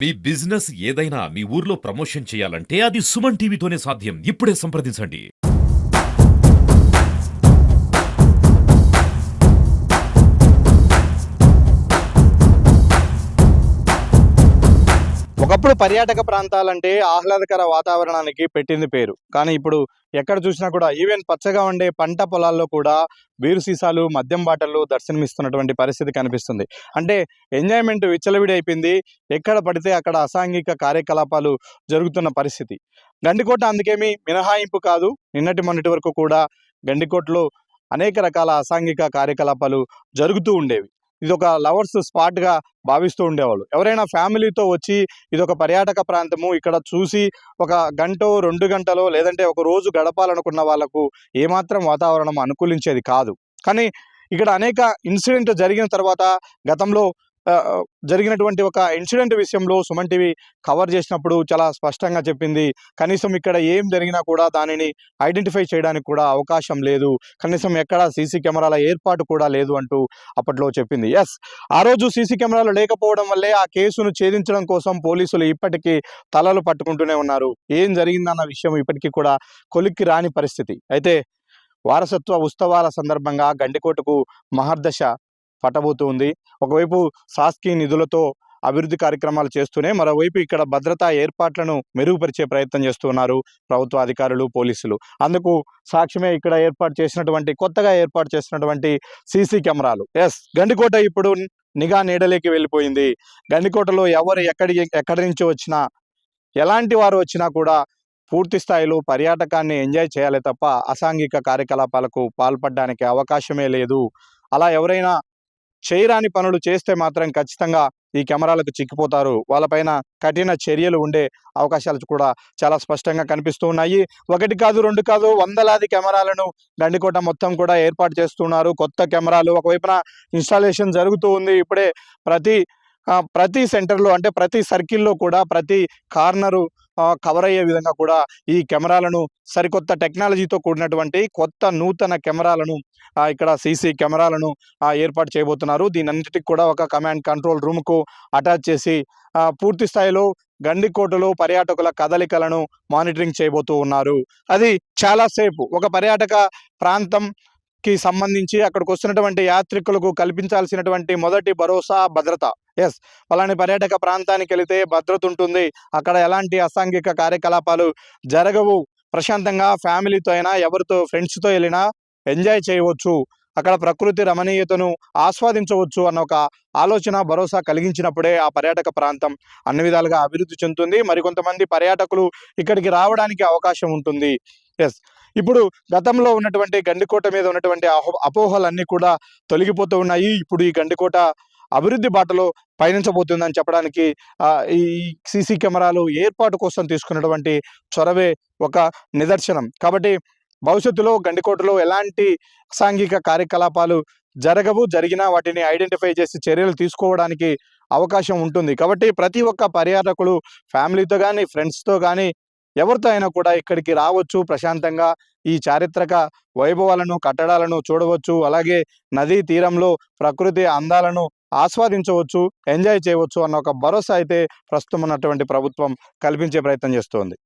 మీ business ఏదైనా మీ ఊర్లో promotion చేయాలంటే అది సుమన్ టీవీతోనే సాధ్యం. ఇప్పుడే సంప్రదించండి. ఒకప్పుడు పర్యాటక ప్రాంతాలంటే ఆహ్లాదకర వాతావరణానికి పెట్టింది పేరు. కానీ ఇప్పుడు ఎక్కడ చూసినా కూడా ఈవెన్ పచ్చగా ఉండే పంట పొలాల్లో కూడా బీరు సీసాలు, మద్యం బాటలు దర్శనమిస్తున్నటువంటి పరిస్థితి కనిపిస్తుంది. అంటే ఎంజాయ్‌మెంట్ విచ్చలవిడి అయిపోయింది. ఎక్కడ పడితే అక్కడ అసాంఘిక కార్యకలాపాలు జరుగుతున్న పరిస్థితి. గండికోట అందుకేమీ మినహాయింపు కాదు. నిన్నటి మొన్నటి వరకు కూడా గండికోటలో అనేక రకాల అసాంఘిక కార్యకలాపాలు జరుగుతూ ఉండేవి. ఇదొక లవర్స్ స్పాట్‌గా భావిస్తూ ఉండేవాళ్ళు. ఎవరైనా ఫ్యామిలీతో వచ్చి ఇదొక పర్యాటక ప్రాంతము, ఇక్కడ చూసి ఒక గంటో, 2 గంటలో లేదంటే ఒక రోజు గడపాలనుకున్న వాళ్ళకు ఏమాత్రం వాతావరణం అనుకూలించేది కాదు. కానీ ఇక్కడ అనేక ఇన్సిడెంట్ జరిగిన తర్వాత గతంలో జరిగినటువంటి ఒక ఇన్సిడెంట్ విషయంలో సుమన్ టీవీ కవర్ చేసినప్పుడు చాలా స్పష్టంగా చెప్పింది. కనీసం ఇక్కడ ఏం జరిగినా కూడా దానిని ఐడెంటిఫై చేయడానికి కూడా అవకాశం లేదు. కనీసం ఎక్కడ సీసీ కెమెరాల ఏర్పాటు కూడా లేదు అంటూ అప్పట్లో చెప్పింది. ఎస్, ఆ రోజు సీసీ కెమెరాలు లేకపోవడం వల్లే ఆ కేసును ఛేదించడం కోసం పోలీసులు ఇప్పటికీ తలలు పట్టుకుంటూనే ఉన్నారు. ఏం జరిగిందన్న విషయం ఇప్పటికీ కూడా కొలిక్కి రాని పరిస్థితి. అయితే వారసత్వ ఉత్సవాల సందర్భంగా గండికోటకు మహర్దశ పట్టబోతూ ఉంది. ఒకవైపు శాస్కీ నిధులతో అభివృద్ధి కార్యక్రమాలు చేస్తూనే మరోవైపు ఇక్కడ భద్రతా ఏర్పాట్లను మెరుగుపరిచే ప్రయత్నం చేస్తున్నారు ప్రభుత్వ అధికారులు, పోలీసులు. అందుకు సాక్ష్యమే ఇక్కడ కొత్తగా ఏర్పాటు చేసినటువంటి సీసీ కెమెరాలు. ఎస్, గండికోట ఇప్పుడు నిఘా నీడలేకి వెళ్ళిపోయింది. గండికోటలో ఎవరు ఎక్కడి నుంచి వచ్చినా, ఎలాంటి వారు వచ్చినా కూడా పూర్తి స్థాయిలో పర్యాటకాన్ని ఎంజాయ్ చేయాలి తప్ప అసాంఘిక కార్యకలాపాలకు పాల్పడడానికి అవకాశమే లేదు. అలా ఎవరైనా చేయరాని పనులు చేస్తే మాత్రం ఖచ్చితంగా ఈ కెమెరాలకు చిక్కిపోతారు. వాళ్ళపైన కఠిన చర్యలు ఉండే అవకాశాలు కూడా చాలా స్పష్టంగా కనిపిస్తూ ఉన్నాయి. 1 కాదు, 2 కాదు, వందలాది కెమెరాలను గండికోట మొత్తం కూడా ఏర్పాటు చేస్తున్నారు. కొత్త కెమెరాలు ఒకవైపున ఇన్స్టాలేషన్ జరుగుతూ ఉంది. ఇప్పుడే ప్రతి సెంటర్లో, అంటే ప్రతి సర్కిల్లో కూడా ప్రతి కార్నరు కవర్ అయ్యే విధంగా కూడా ఈ కెమెరాలను, సరికొత్త టెక్నాలజీతో కూడినటువంటి కొత్త నూతన కెమెరాలను, ఇక్కడ సీసీ కెమెరాలను ఏర్పాటు చేయబోతున్నారు. దీనన్నిటికి కూడా ఒక కమాండ్ కంట్రోల్ రూమ్కు అటాచ్ చేసి పూర్తి స్థాయిలో గండికోటలో పర్యాటకుల కదలికలను మానిటరింగ్ చేయబోతూ ఉన్నారు. అది చాలాసేపు ఒక పర్యాటక ప్రాంతం కి సంబంధించి అక్కడికి వస్తున్నటువంటి యాత్రికులకు కల్పించాల్సినటువంటి మొదటి భరోసా భద్రత. ఎస్, అలాంటి పర్యాటక ప్రాంతానికి వెళితే భద్రత ఉంటుంది. అక్కడ ఎలాంటి అసాంఘిక కార్యకలాపాలు జరగవు. ప్రశాంతంగా ఫ్యామిలీతో అయినా, ఎవరితో ఫ్రెండ్స్తో వెళ్ళినా ఎంజాయ్ చేయవచ్చు. అక్కడ ప్రకృతి రమణీయతను ఆస్వాదించవచ్చు అన్న ఒక ఆలోచన, భరోసా కలిగించినప్పుడే ఆ పర్యాటక ప్రాంతం అన్ని విధాలుగా అభివృద్ధి చెందుతుంది. మరికొంతమంది పర్యాటకులు ఇక్కడికి రావడానికి అవకాశం ఉంటుంది. ఎస్, ఇప్పుడు గతంలో ఉన్నటువంటి గండికోట మీద ఉన్నటువంటి అపోహలన్నీ కూడా తొలగిపోతూ ఉన్నాయి. ఇప్పుడు ఈ గండికోట అభివృద్ధి బాటలో పయనించబోతుందని చెప్పడానికి ఈ సీసీ కెమెరాలు ఏర్పాటు కోసం తీసుకున్నటువంటి చొరవే ఒక నిదర్శనం. కాబట్టి భవిష్యత్తులో గండికోటలో ఎలాంటి అసాంఘిక కార్యకలాపాలు జరగవు. జరిగినా వాటిని ఐడెంటిఫై చేసి చర్యలు తీసుకోవడానికి అవకాశం ఉంటుంది. కాబట్టి ప్రతి ఒక్క పర్యాటకులు ఫ్యామిలీతో కానీ, ఫ్రెండ్స్తో కానీ, ఎవరితో అయినా కూడా ఇక్కడికి రావచ్చు. ప్రశాంతంగా ఈ చారిత్రక వైభవాలను, కట్టడాలను చూడవచ్చు. అలాగే నదీ తీరంలో ప్రకృతి అందాలను ఆస్వాదించవచ్చు, ఎంజాయ్ చేయవచ్చు అన్న ఒక భరోసా అయితే ప్రస్తుతం ఉన్నటువంటి ప్రభుత్వం కల్పించే ప్రయత్నం చేస్తోంది.